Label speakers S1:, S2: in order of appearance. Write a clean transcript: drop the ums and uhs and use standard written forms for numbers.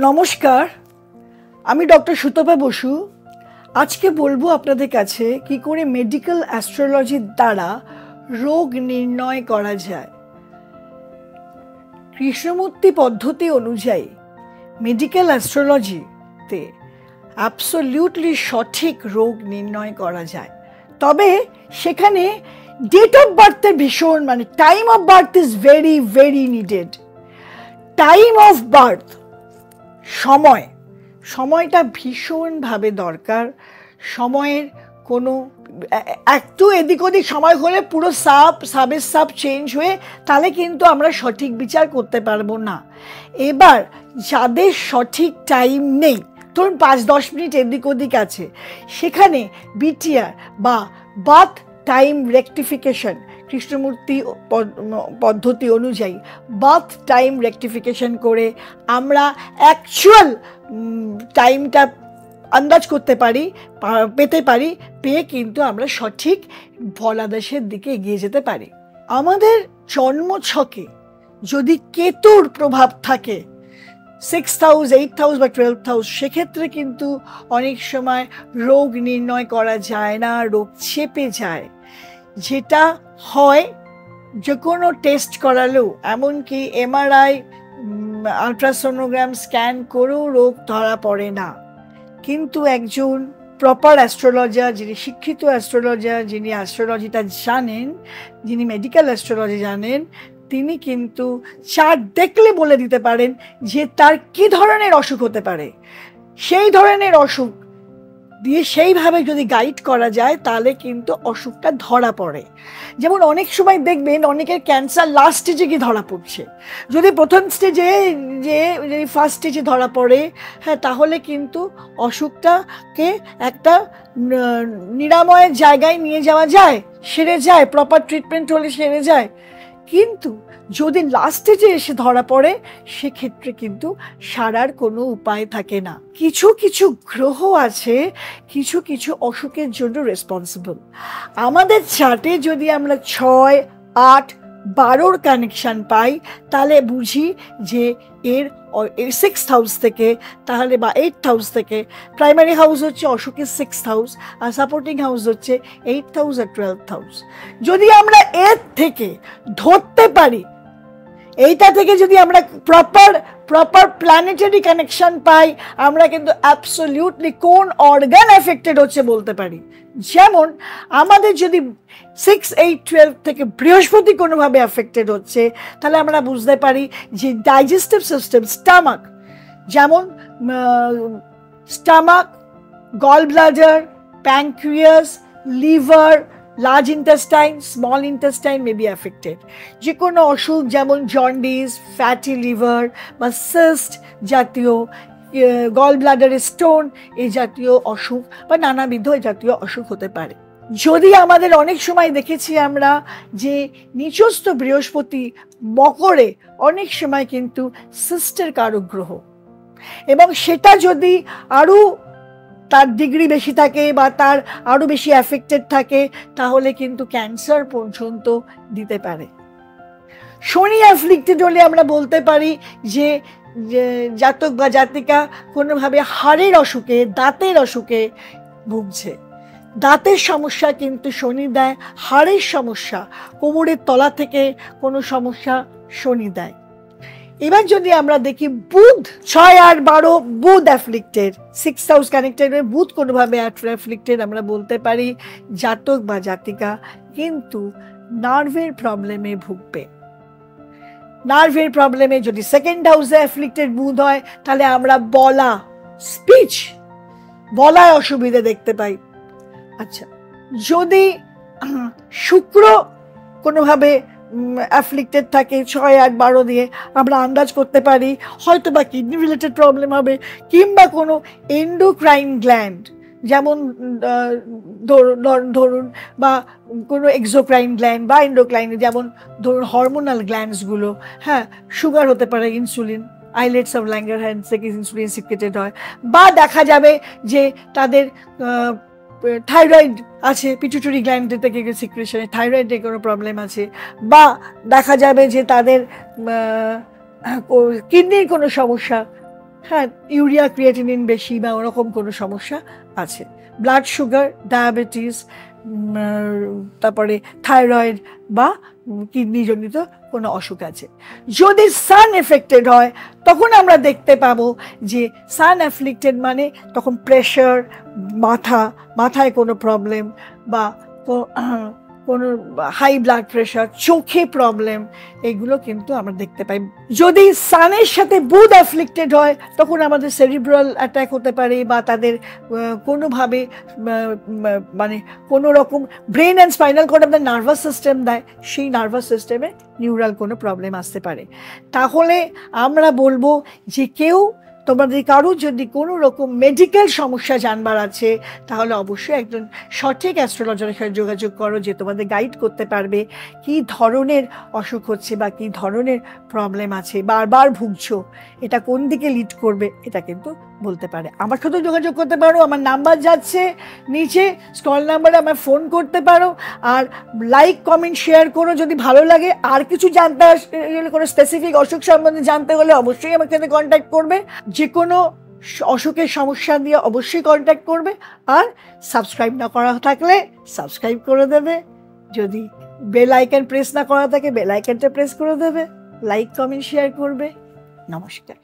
S1: নমস্কার, আমি ডক্টর সুতপা বসু। আজকে বলবো আপনাদের কাছে কি করে মেডিকেল অ্যাস্ট্রোলজির দ্বারা রোগ নির্ণয় করা যায়। কৃষ্ণমূর্তি পদ্ধতি অনুযায়ী মেডিকেল অ্যাস্ট্রোলজিতে অ্যাবসলিউটলি সঠিক রোগ নির্ণয় করা যায়, তবে সেখানে ডেট অফ বার্থের ভীষণ time of birth is very very needed. Time of birth সময়টা ভীষণভাবে দরকার। সময়ের কোনো একটু এদিক ওদিক সময় হলে পুরো সাবের সাব চেঞ্জ হয়ে তাহলে কিন্তু আমরা সঠিক বিচার করতে পারবো না। এবার যাদের সঠিক টাইম নেই, ধরুন 5-10 মিনিট এদিক ওদিক আছে, সেখানে বিটিআর বা বার্থ টাইম রেকটিফিকেশন, কৃষ্ণমূর্তি পদ্ধতি অনুযায়ী বার্থ টাইম রেকটিফিকেশন করে আমরা অ্যাকচুয়াল টাইমটা আন্দাজ করতে পারি, পেতে পারি, পেয়ে কিন্তু আমরা সঠিক ফলাদেশের দিকে এগিয়ে যেতে পারি। আমাদের জন্মছকে যদি কেতুর প্রভাব থাকে 6th হাউস, 8th হাউস বা 12th হাউস, সেক্ষেত্রে কিন্তু অনেক সময় রোগ নির্ণয় করা যায় না, রোগ চেপে যায়। যেটা হয় যে কোনো টেস্ট করালেও, এমনকি এমআরআই, আলট্রাসোনোগ্রাম স্ক্যান করেও রোগ ধরা পড়ে না। কিন্তু একজন প্রপার অ্যাস্ট্রোলজার, যিনি শিক্ষিত অ্যাস্ট্রোলজার, যিনি অ্যাস্ট্রোলজিটা জানেন, যিনি মেডিকেল অ্যাস্ট্রোলজি জানেন, তিনি কিন্তু চার্ট দেখলে বলে দিতে পারেন যে তার কি ধরনের অসুখ হতে পারে। সেই ধরনের অসুখ দিয়ে সেইভাবে যদি গাইড করা যায় তাহলে কিন্তু অসুখটা ধরা পড়ে। যেমন অনেক সময় দেখবেন অনেকের ক্যান্সার লাস্ট স্টেজে গিয়ে ধরা পড়ছে। যদি প্রথম স্টেজে যদি ফার্স্ট স্টেজে ধরা পড়ে, হ্যাঁ, তাহলে কিন্তু অসুখটাকে একটা নিরাময়ের জায়গায় নিয়ে যাওয়া যায়, সেরে যায়, প্রপার ট্রিটমেন্ট হলে সেরে যায়। কিন্তু যদি লাস্ট স্টেজে এসে ধরা পড়ে, সেক্ষেত্রে কিন্তু সারার কোনো উপায় থাকে না। কিছু কিছু গ্রহ আছে কিছু কিছু অসুখের জন্য রেসপন্সিবল। আমাদের চার্টে যদি আমরা 6, 8, 12 কানেকশন পাই, তাহলে বুঝি যে এর 6th হাউস থেকে, তাহলে বা 8th হাউস থেকে, প্রাইমারি হাউস হচ্ছে অসুখের 6th হাউস, আর সাপোর্টিং হাউস হচ্ছে 8th হাউস আর 12th হাউস। যদি আমরা এর থেকে ধরতে পারি, এইটা থেকে যদি আমরা প্রপার প্ল্যানেটারি কানেকশন পাই, আমরা কিন্তু অ্যাবসলিউটলি কোন অর্গান এফেক্টেড হচ্ছে বলতে পারি। যেমন আমাদের যদি 6, 8, 12 থেকে বৃহস্পতি কোনোভাবে এফেক্টেড হচ্ছে, তাহলে আমরা বুঝতে পারি যে ডাইজেস্টিভ সিস্টেম, স্টামাক, যেমন stomach, gall bladder, pancreas, liver, large intestine, small intestine may be affected. যে কোনো অসুখ যেমন জন্ডিস, ফ্যাটি লিভার বা সিস্ট জাতীয়, গল ব্লাডারের স্টোন, এই জাতীয় অসুখ বা নানাবিধ জাতীয় অসুখ হতে পারে। যদি আমাদের অনেক সময় দেখেছি আমরা যে নিচস্থ বৃহস্পতি মকরে অনেক সময় কিন্তু সিস্টের কারক গ্রহ, এবং সেটা যদি আরও তার ডিগ্রি বেশি থাকে বা তার আরও বেশি অ্যাফেক্টেড থাকে, তাহলে কিন্তু ক্যান্সার পর্যন্ত দিতে পারে। শনি অ্যাফ্লিক্টেড হলে আমরা বলতে পারি যে জাতক বা জাতিকা কোনোভাবে হাড়ের অসুখে, দাঁতের অসুখে ভুগছে। দাঁতের সমস্যা কিন্তু শনি দেয়, হাড়ের সমস্যা, কোমরের তলা থেকে কোনো সমস্যা শনি দেয়। এবার যদি আমরা দেখি বুধ 6 আর 12 বুধ অ্যাফ্লিক্টেড, 6th হাউস কানেক্টেড, বুধ কোনোভাবে অ্যাফ্লিক্টেড, আমরা বলতে পারি জাতক বা জাতিকা কিন্তু নার্ভের প্রবলেমে ভুগবে। নার্ভের প্রবলেমে যদি 2nd হাউসে অ্যাফ্লিক্টেড বুধ হয়, তাহলে আমরা স্পিচ বলায় অসুবিধা দেখতে পাই। আচ্ছা, যদি শুক্র কোনোভাবে অ্যাফ্লিক্টেড থাকে 6, 8, 12 দিয়ে, আমরা আন্দাজ করতে পারি হয়তো বা কিডনি রিলেটেড প্রবলেম হবে, কিংবা কোনো এন্ডোক্রাইন গ্ল্যান্ড, যেমন ধরুন বা কোনো এক্সোক্রাইন গ্ল্যান্ড বা এন্ডোক্রাইন, যেমন ধরুন হরমোনাল গ্ল্যান্ডসগুলো, হ্যাঁ, সুগার হতে পারে, ইনসুলিন, আইলেটস অফ ল্যাঙ্গারহ্যান্স থেকে ইনসুলিন সিক্রেটেড হয়, বা দেখা যাবে যে তাদের থাইরয়েড আছে, পিটুইটারি গ্ল্যান্ড থেকে সিক্রেশনে থাইরয়েডের কোনো প্রবলেম আছে, বা দেখা যাবে যে তাদের কিডনির কোনো সমস্যা, হ্যাঁ, ইউরিয়া ক্রিয়েটিনিন বেশি বা ওরকম কোনো সমস্যা আছে, ব্লাড সুগার, ডায়াবেটিস, তারপরে থাইরয়েড বা কিডনি জনিত কোনো অসুখ আছে। যদি সান এফেক্টেড হয় তখন আমরা দেখতে পাবো যে সান অ্যাফ্লিক্টেড মানে তখন প্রেশার, মাথায় কোনো প্রবলেম বা কোনো হাই ব্লাড প্রেশার, চোখে প্রবলেম, এগুলো কিন্তু আমরা দেখতে পাই। যদি সানের সাথে বুধ অ্যাফ্লিক্টেড হয় তখন আমাদের সেরিব্রাল অ্যাটাক হতে পারে বা তাদের কোনোভাবে মানে কোনো রকম ব্রেন অ্যান্ড স্পাইনাল কর্ড আমাদের নার্ভাস সিস্টেম দেয়, সেই নার্ভাস সিস্টেমে নিউরাল কোনো প্রবলেম আসতে পারে। তাহলে আমরা বলবো যে তোমাদের কারো যদি কোনো রকম মেডিকেল সমস্যা জানবার আছে তাহলে অবশ্যই একজন সঠিক অ্যাস্ট্রোলজারের সাথে যোগাযোগ করো, যে তোমাদের গাইড করতে পারবে কি ধরনের অসুখ হচ্ছে বা কি ধরনের প্রবলেম আছে, বারবার ভুগছো, এটা কোন দিকে লিড করবে, এটা কিন্তু বলতে পারে। আমার সাথে যোগাযোগ করতে পারো, আমার নাম্বার যাচ্ছে নিচে, স্ক্রল নাম্বারে আমার ফোন করতে পারো। আর লাইক, কমেন্ট, শেয়ার করো যদি ভালো লাগে। আর কিছু জানতে কোনো স্পেসিফিক অসুখ সম্বন্ধে জানতে হলে অবশ্যই আমার সাথে কন্ট্যাক্ট করবে, যে কোনো অসুখের সমস্যা দিয়ে অবশ্যই কন্ট্যাক্ট করবে। আর সাবস্ক্রাইব না করা থাকলে সাবস্ক্রাইব করে দেবে, যদি বেল আইকন প্রেস না করা থাকে বেল আইকনটা প্রেস করে দেবে, লাইক, কমেন্ট, শেয়ার করবে। নমস্কার।